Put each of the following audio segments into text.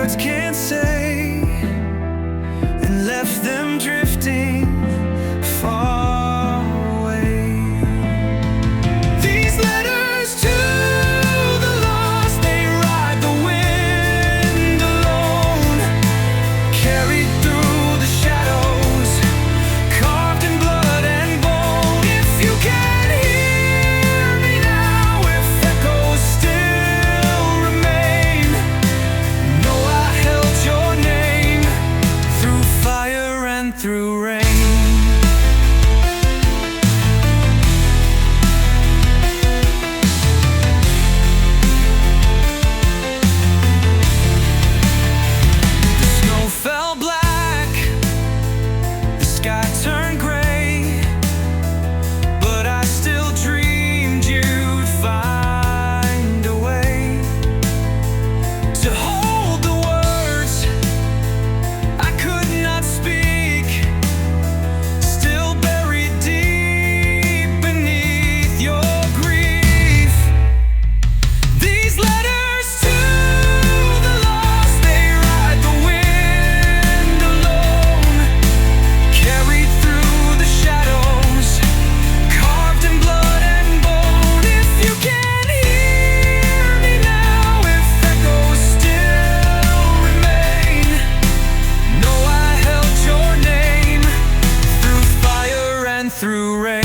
words can't say, and left them drifting far away. These letters to the lost, they ride the wind alone, carried through the shadows, carved in blood and bone. If you can hear me now, if echoes still remain, know I held your name through fire and through rain. The snow fell black, the sky turned gray, but I still dreamed you'd find a way to hold the words I could not speak, still buried deep beneath your grief. These letters to the lost, they ride the wind alone, carried through the shadows, carved in blood and bone. If you can hear me now, if echoes still remain, know I held your name through fire and through rain.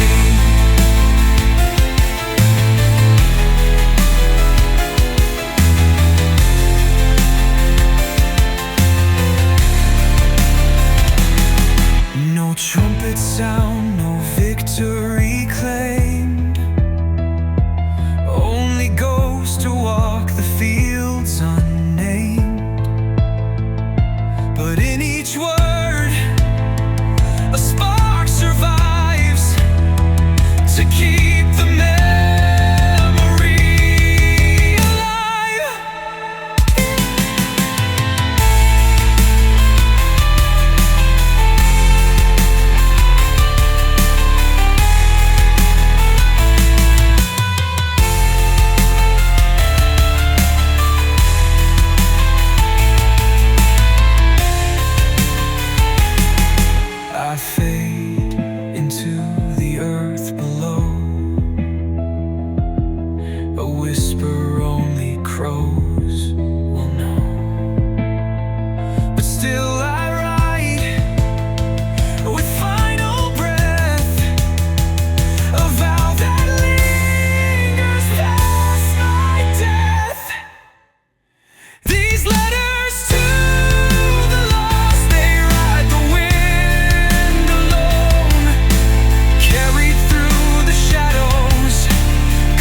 No trumpet sound, no victory claimed, only ghosts to walk the fields unnamed. But in each word, a spark survives to keep the memory alive. I fade into the earth below, a whisper only crows will know. But still I write with final breath a vow that lingers past my death. These letters to the lost, they ride the wind alone, carried through the shadows,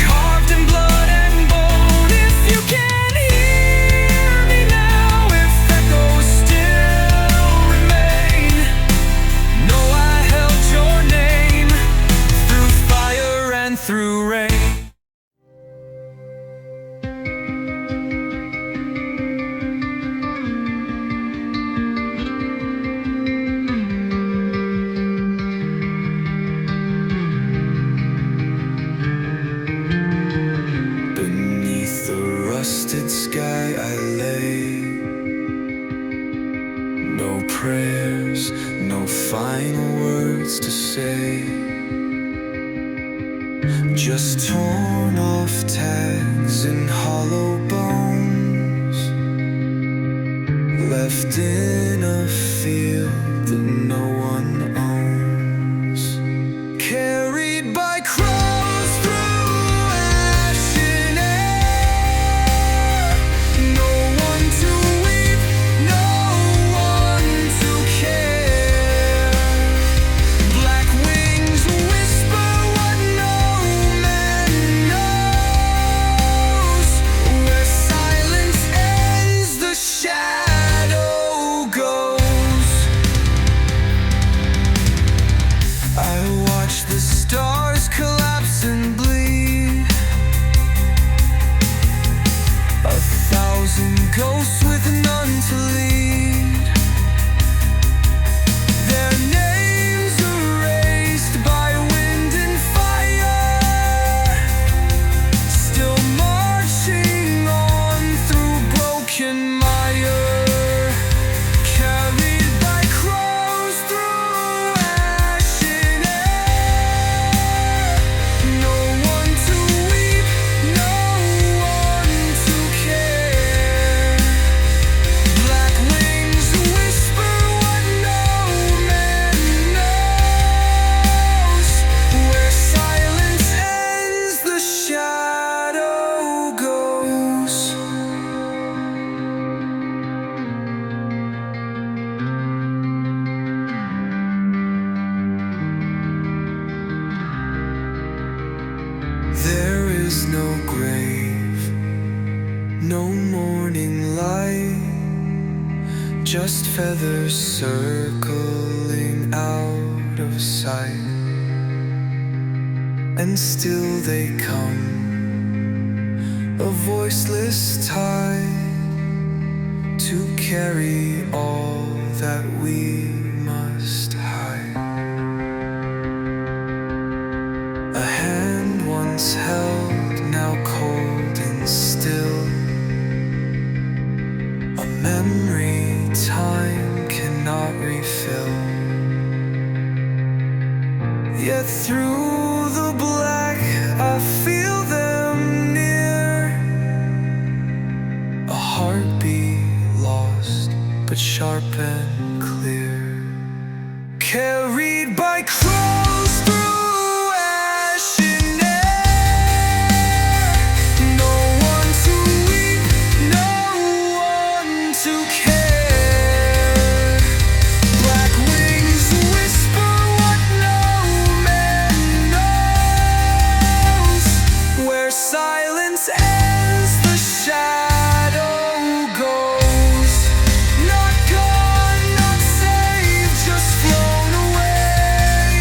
carved in blood and bone. If you can hear me now, if echoes still remain, know I held your name through fire and through rain. Beneath the rusted sky I lay, no prayers, no final words to say, just torn off tags and hollow bones, left in a field that no one owns, carried by crows through ash and air. No one to weep, no one to care. Black wings whisper what no man knows, where silence ends, the shadow goes. I watch the stars collapse and bleed, a thousand ghosts with none to lead, their names erased by wind and fire, still marching on through broken mire. just feathers circling out of sight. And still they come, a voiceless tide, to carry all that we must hide. A hand once held, now cold and still, a memory time cannot refill. Yet through the black I feel them near, a heartbeat lost but sharp and clear, carried by crows through ashen air. No one to weep, no one to care. Black wings whisper what no man knows. Where silence ends, the shadow goes. Not gone, not saved, just flown away,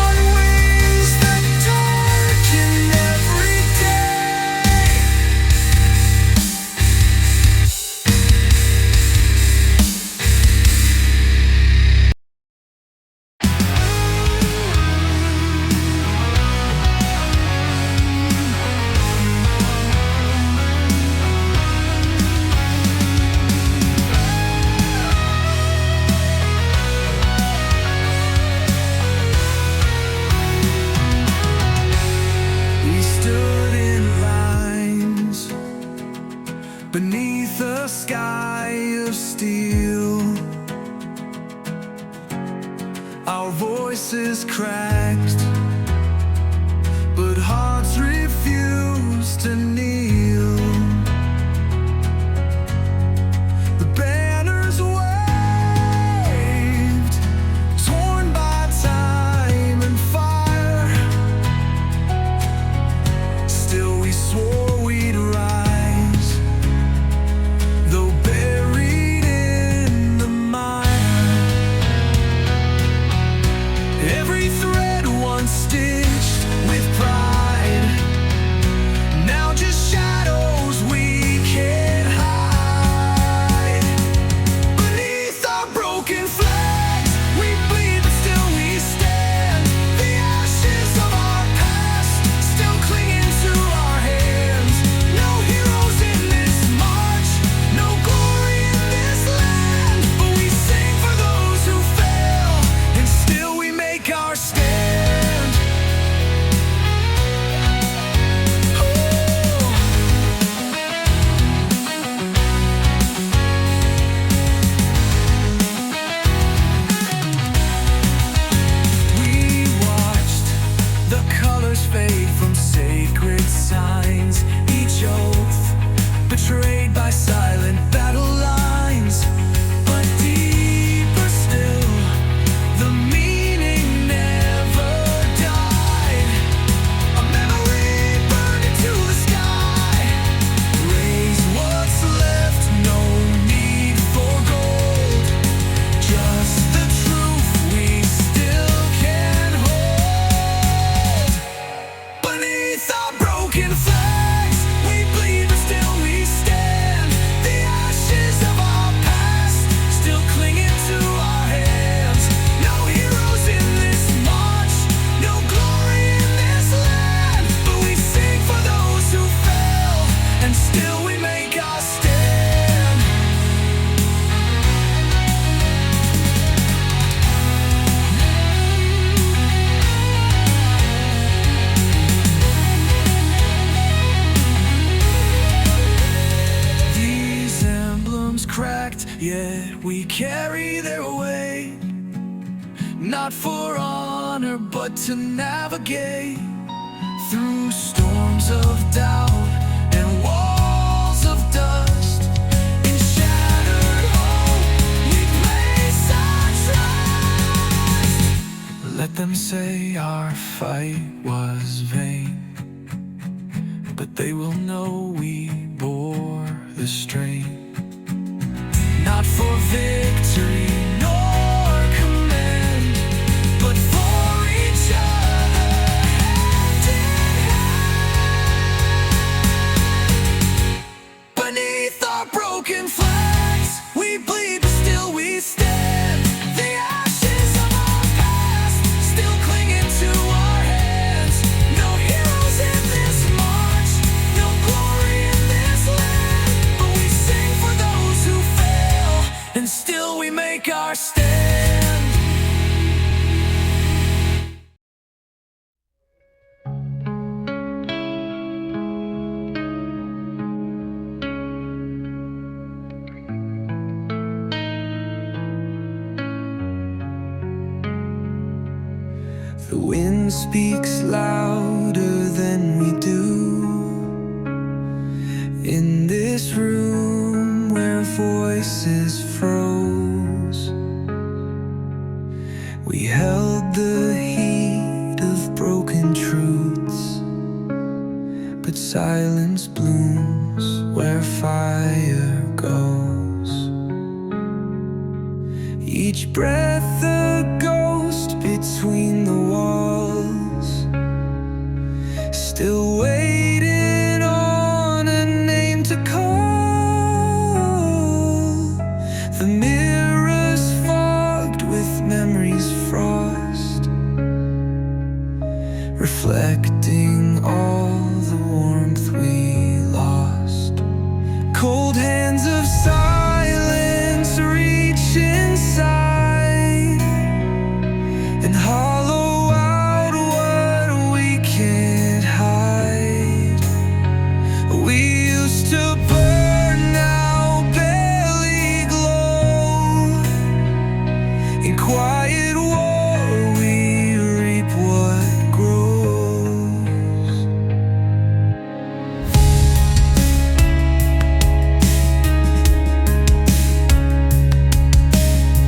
on wings that darken every day. We stood in lines beneath a sky of steel. Our voices cracked, but hearts refused to kneel. The banners waved, torn by time and fire. Still we swore we'd rise, though buried in the mire. Every thread once stitched with pride, now just shadows we can't hide. Beneath our broken flags, we bleed but still we stand. The ashes of our past still clinging to our hands. No heroes in this march, no glory in this land, but we sing for those who fail, and still we make our stand. We watched the colors fade from sacred signs, each oath betrayed by silent battle lines. But deeper still, the meaning never died. A memory burned into the sky, raise what's left, no need for gold, just the truth we still can hold. Beneath our broken flags, we bleed but still we stand. The ashes of our past still clinging to our hands. No heroes in this march, no glory in this land, but we sing for those who fell, and still we make our stand. These emblems cracked, yet we carry their weight, not for honor but to navigate through storms of doubt and walls of dust. In shattered hope, we place our trust. Let them say our fight was vain, but they will know we bore the strain. not for victory nor command, but for each other, hand in hand. Beneath our broken flags, we bleed, but still we stand. The ashes of our past still clinging to our hands. No heroes in this march, no glory in this land, but we sing for those who fail, and still we make our stand. The wind speaks louder than we do in this room where voices froze. We held the heat of broken truths, but silence blooms where fire goes. Each breath a ghost between the walls, still waiting on a name to call. The mirrors fogged with memories frost, reflecting all the warmth we lost. Cold hands of silence reach inside and hollow out what we can't hide. We used to burn, now barely glow. In quiet war we reap what grows.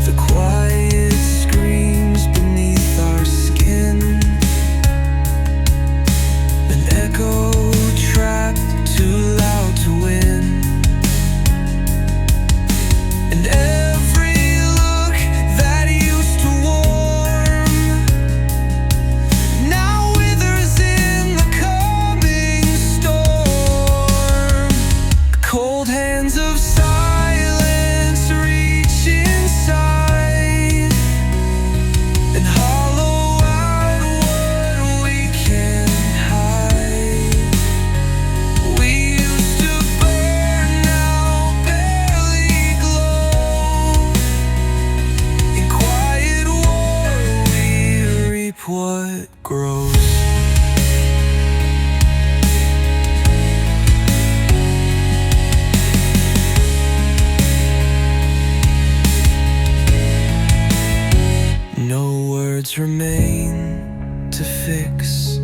The quiet screams beneath our skin, an echo trapped too loud to win. And every look that used to warm now withers in the coming storm. Cold hands of silence reach inside and hollow out what we can't hide. We used to burn, now barely glow. In quiet war we reap what grows. No words remain to fix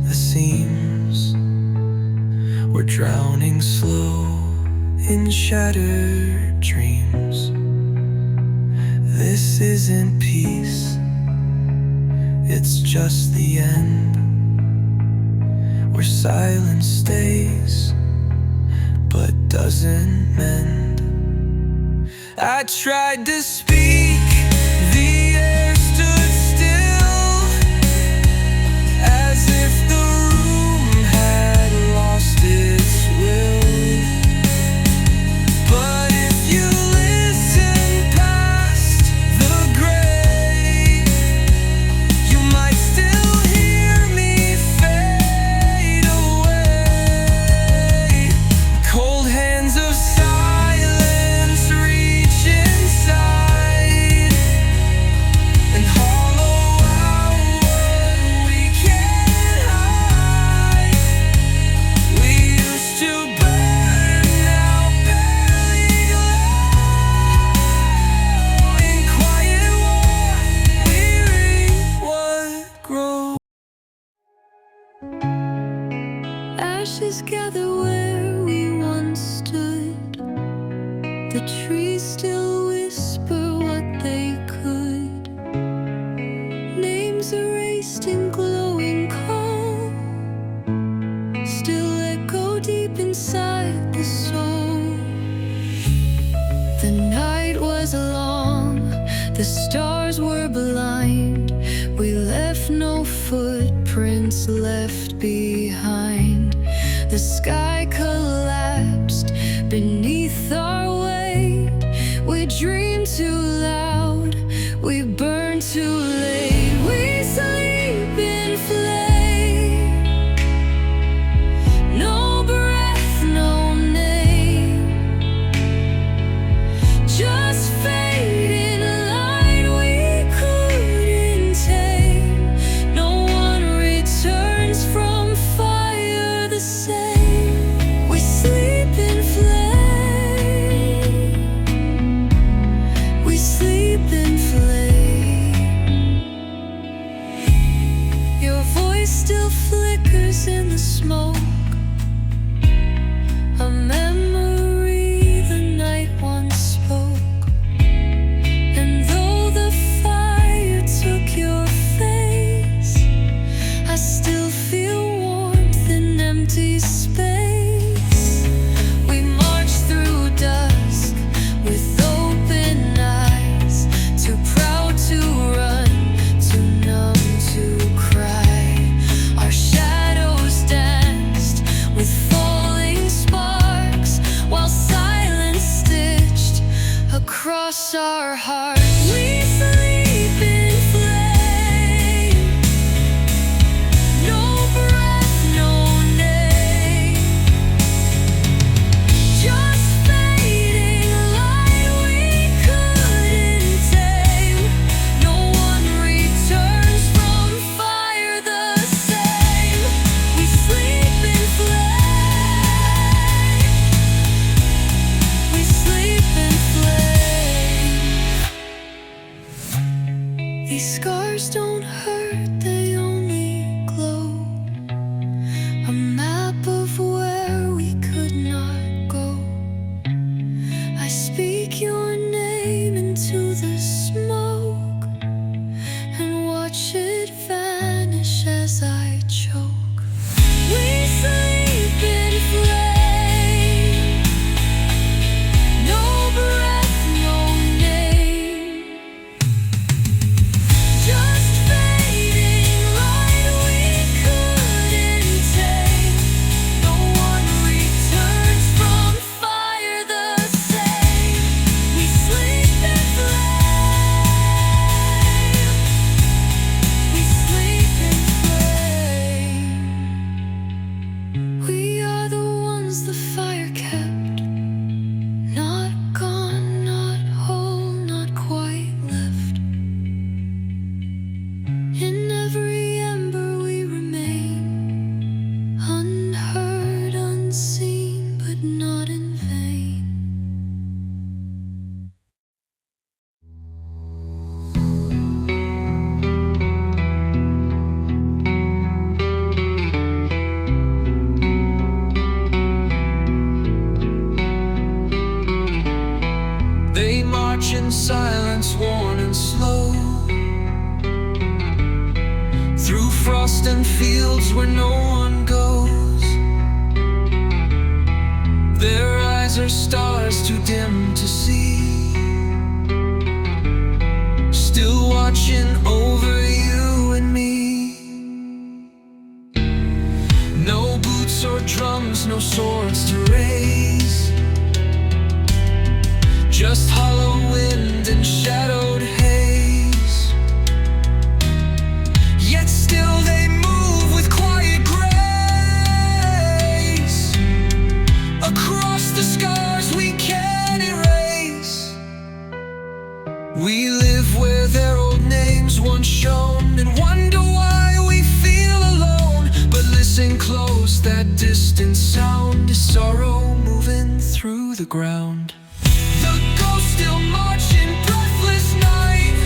the seams. We're drowning slow in shattered dreams. This isn't peace, it's just the end, where silence stays but doesn't mend. I tried to speak, the air stood still, as if the room had lost its will. But if you listen past the gray, you might still hear me fade away. Cold hands of silence reach inside and hollow out what we can't hide. We used to burn, now barely glow. In quiet war we reap what grows. Ashes gather where we once stood. The trees still whisper what they could. Names erased in glowing coal still echo deep inside the soul. The night The stars were blind. We left no footprints left behind. The sky collapsed beneath our weight. We dreamed too loud, we burned too late. We sleep in flame. No breath, no name. Just fading light we couldn't tame. No one returns from fire the same. We sleep in flame. We sleep in flame. Your voice still flickers in the smoke. A memory the night once spoke. And though the fire took your face, I still feel warmth in empty space. We march through dusk with open eyes, too proud to run, too numb to cry. Our shadows danced with falling sparks, while silence stitched across our hearts. We sleep in flame. No breath, no name. Just fading light we couldn't tame. No one returns from fire the same. We sleep in flame. We sleep in flame. These scars don't hurt, they only glow. A map of where we could not go. I speak your name into the smoke and watch it vanish as I choke. We sleep in flame. No breath, no name. Just fading light we couldn't tame. No one returns from fire the same. We sleep in flame. We sleep in flame. We are the ones the fire kept. Not gone, not whole, not quite left. In every ember we remain, unheard, unseen, but not in vain. They march in silence, worn and slow, through frost and fields where no one goes. Their eyes are stars too dim to see, still watching over you and me. No boots or drums, no swords to raise, just hollow wind and shadowed haze. Yet still they move with quiet grace, across the scars we can't erase. We live where their old names once shone, and wonder why we feel alone. But listen close, that distant sound is sorrow moving through the ground. The ghosts still march in breathless night,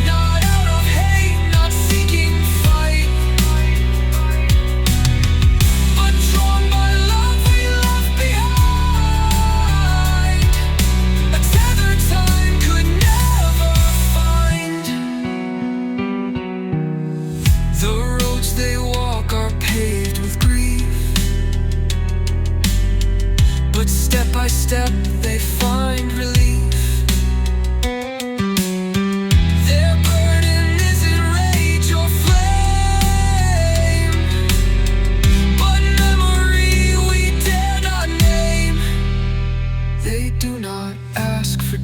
not out of hate, not seeking fight, but drawn by love we left behind. A tether time could never find. The roads they walk are paved with grief, but step by step they find relief.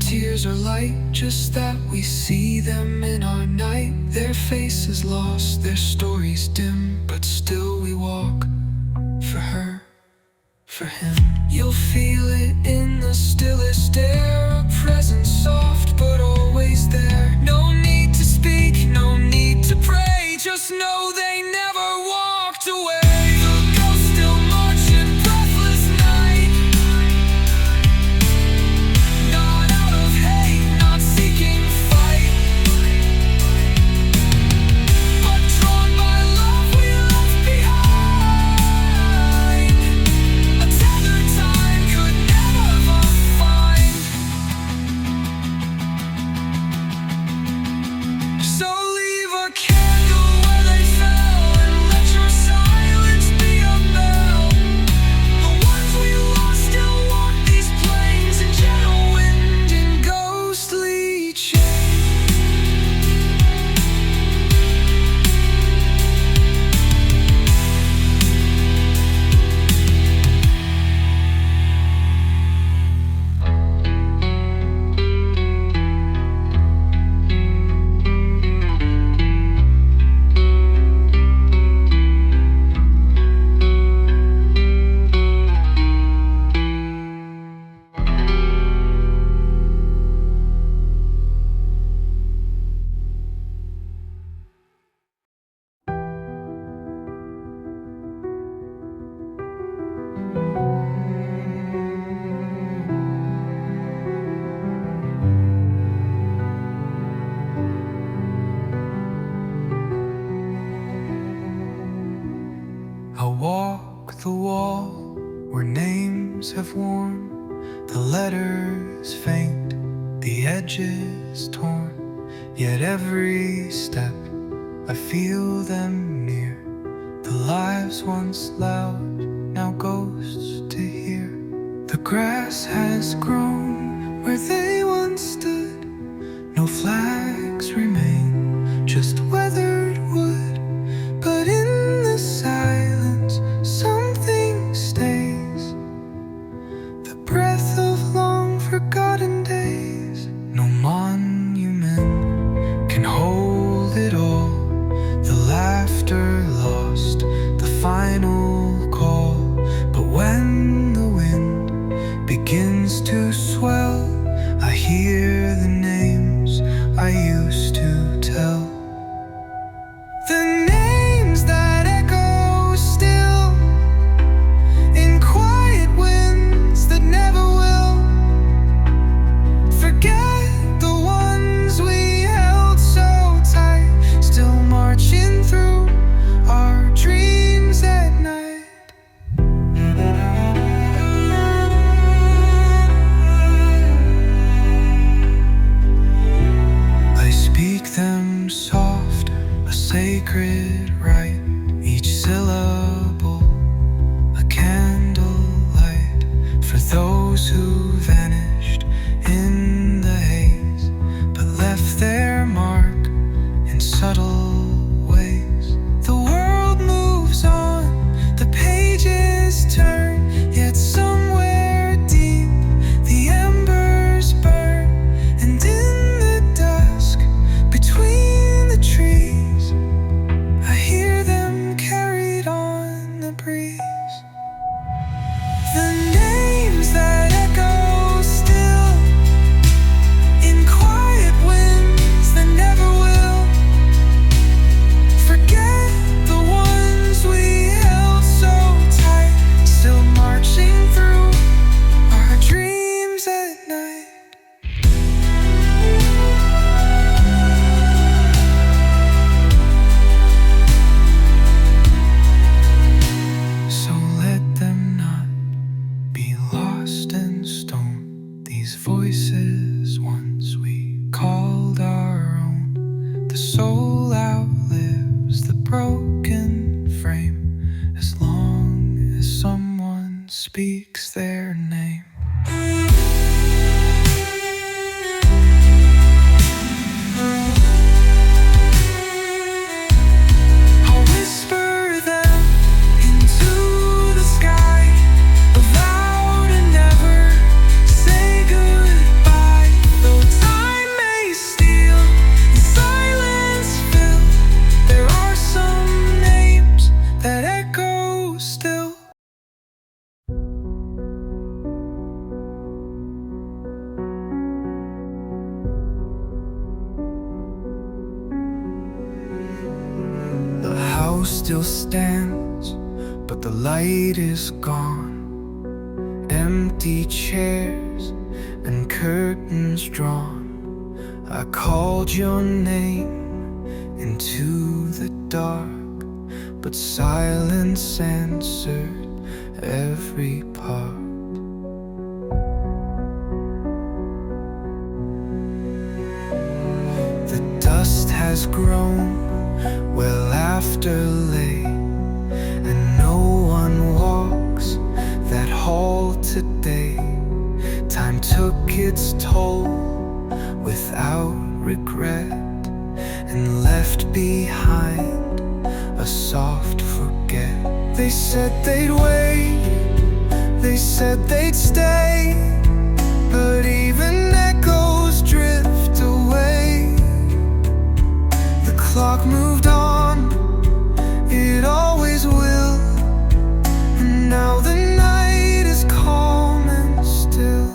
tears are light, just that we see them in our night. Their faces lost, their stories dim, but still we walk for her, for him. You'll feel it in the stillest air, a presence soft but always there. No need to speak, no need to pray, just know they never walked away. The ghosts still march in breathless night, not out of hate, not seeking fight, but drawn by love we left behind. A tether time could never find. So leave a candle where they fell, and let your silence be a bell. The ones we lost still walk these plains in gentle wind and ghostly change. I'll walk the wall where names have worn, the letters faint, the edges torn. Yet every step I feel them near, the lives once loud, now ghosts to hear. The grass has grown where they once stood, no flags remain, just weathered wood. But in the silence something stays, the breath of long forgotten days. No monument can hold it all, the laughter lost, the final call. But when the wind begins to swell, I hear the names I used to tell. The names that echo still in quiet winds that never will forget. The ones we held so tight, still marching through our dreams at night. I speak them soft, a sacred rite, each syllable a candlelight for those who vanished in the haze, but left their mark in subtle ways. The world moves on, the pages turn, yet somewhere deep the embers burn. And in the dusk between the trees, I hear them carried on the breeze. The names that echo still in quiet winds that never will forget. The ones we held so tight, still marching through our dreams at night. So let them not be lost in stone, these voices once we called our own. The soul outlives the broken frame, as long as someone speaks their name. I'll whisper them into the sky, a vow to never say goodbye. still stands, but the light is gone. Empty chairs and curtains drawn. I called your name into the dark, but silence answered every part. The dust has grown where laughter lay, and no one walks that hall today. Time took its toll without regret, and left behind a soft forget. They said they'd wait, they said they'd stay, but even echoes drift away. The clock moved on, it always will, and now the night is calm and still.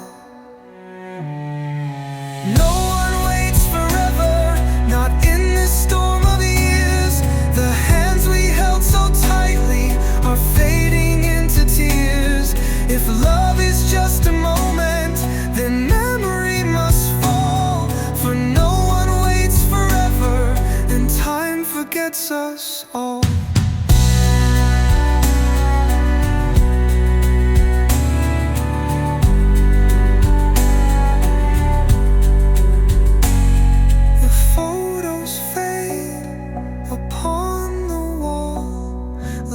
No one waits forever, not in this storm of years. The hands we held so tightly are fading into tears. If love is just a moment, then memory must fall. For no one waits forever, and time forgets us all.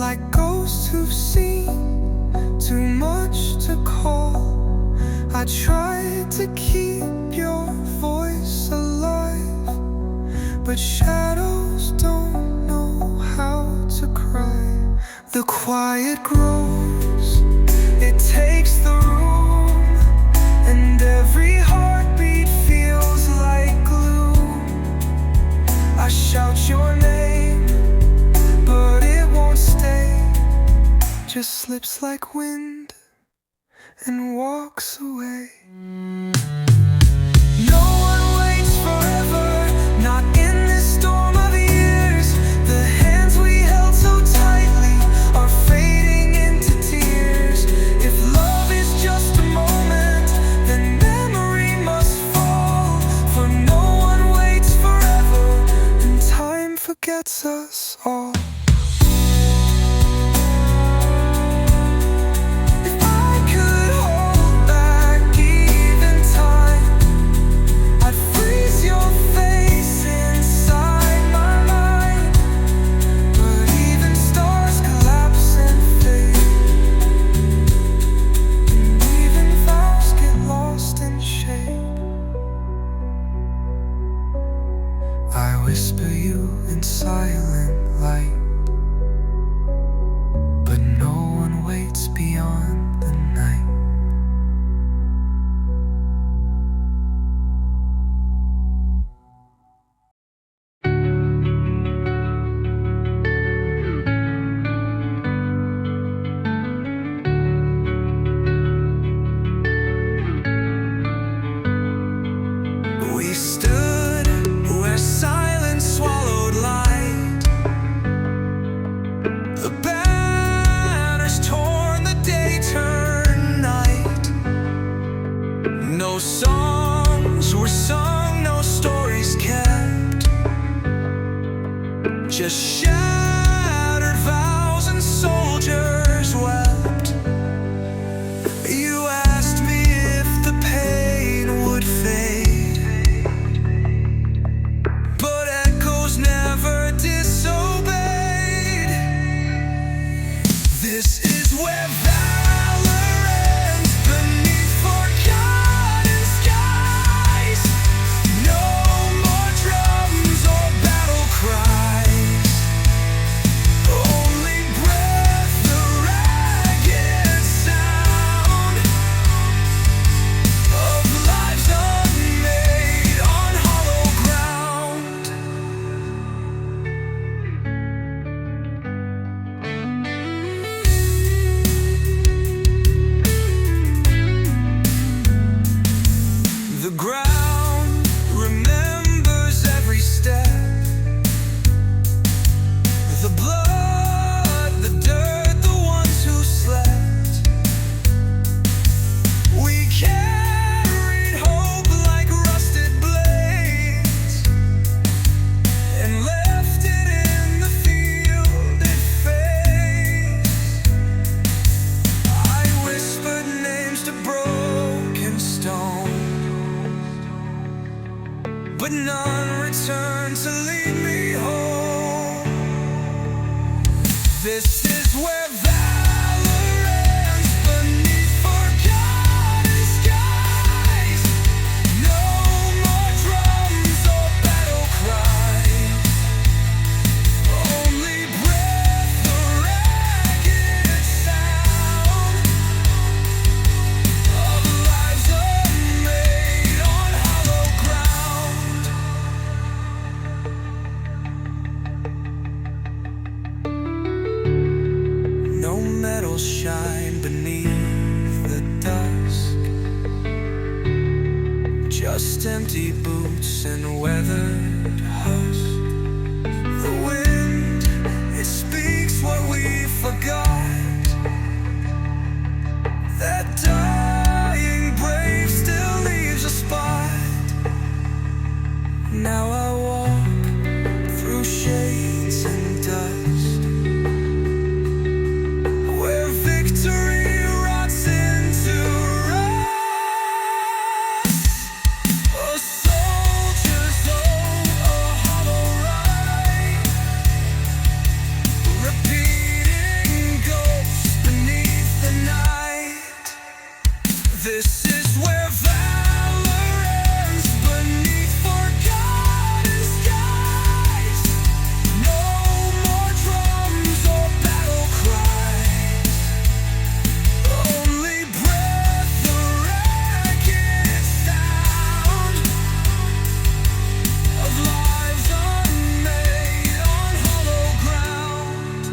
Like ghosts who've seen too much to call. I tried to keep your voice alive, but shadows don't know how to cry. The quiet grows, it takes the room, and every heartbeat feels like glue. I shout your name, but it won't stay, just slips like wind and walks away. No one waits forever, not in this storm of years. The hands we held so tightly are fading into tears. If love is just a moment, then memory must fall. For no one waits forever, and time forgets us all. I whisper you in silent light, but no one waits beyond the night. We stood where silence swallowed light. The banners torn, the day turned night. No songs were sung, no stories kept, just shattered vows and soldiers wept. You asked me if the pain would fade, but echoes never disobeyed. This is where valor ends, beneath forgotten skies. No more drums or battle cries. but none return to lead me home. This is where valor ends beneath forgotten skies. No more drums or battle cries, only breath, the ragged sound of lives unmade on hollow ground. No metals shine beneath the dusk, just empty boots and weathered husk. The wind, it speaks what we forgot. That dying brave still leaves a spot. Now I walk through shades and dust, where victory rots into rust. A soldier's own, a hollow ride, repeating ghosts beneath the night. This is where valor ends beneath forgotten skies. No more drums or battle cries, only breath, the ragged sound of lives unmade on hollow ground.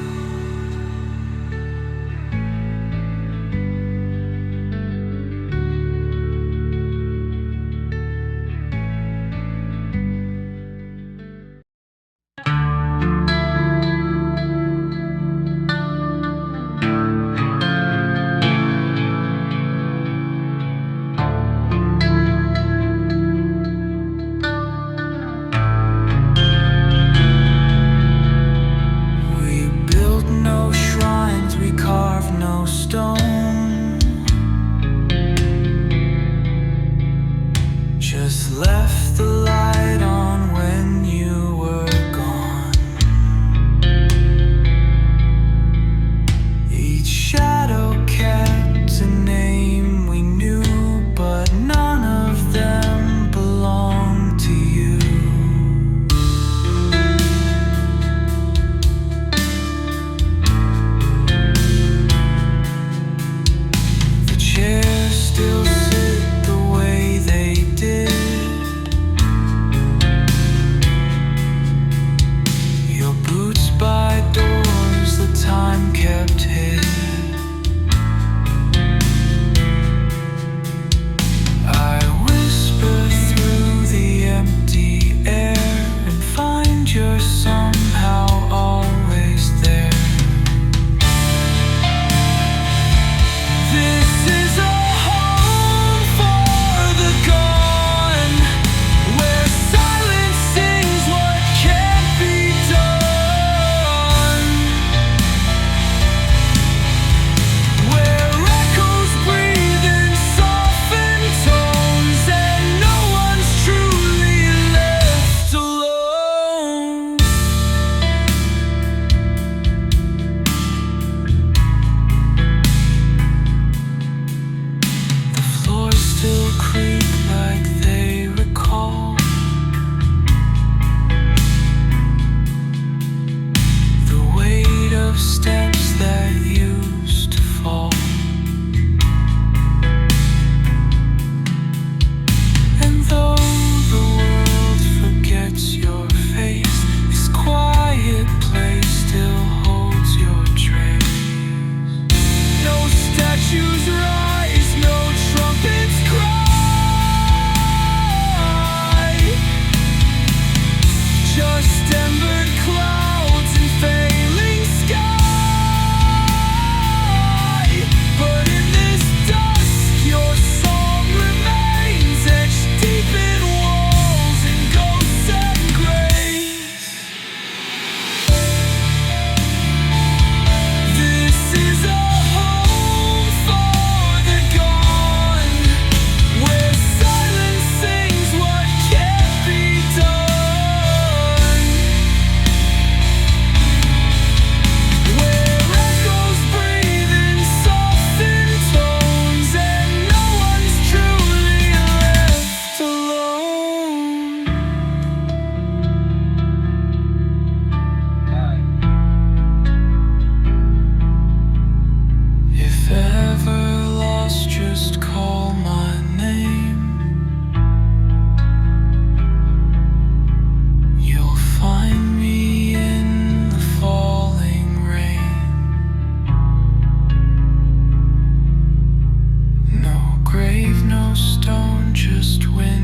just win.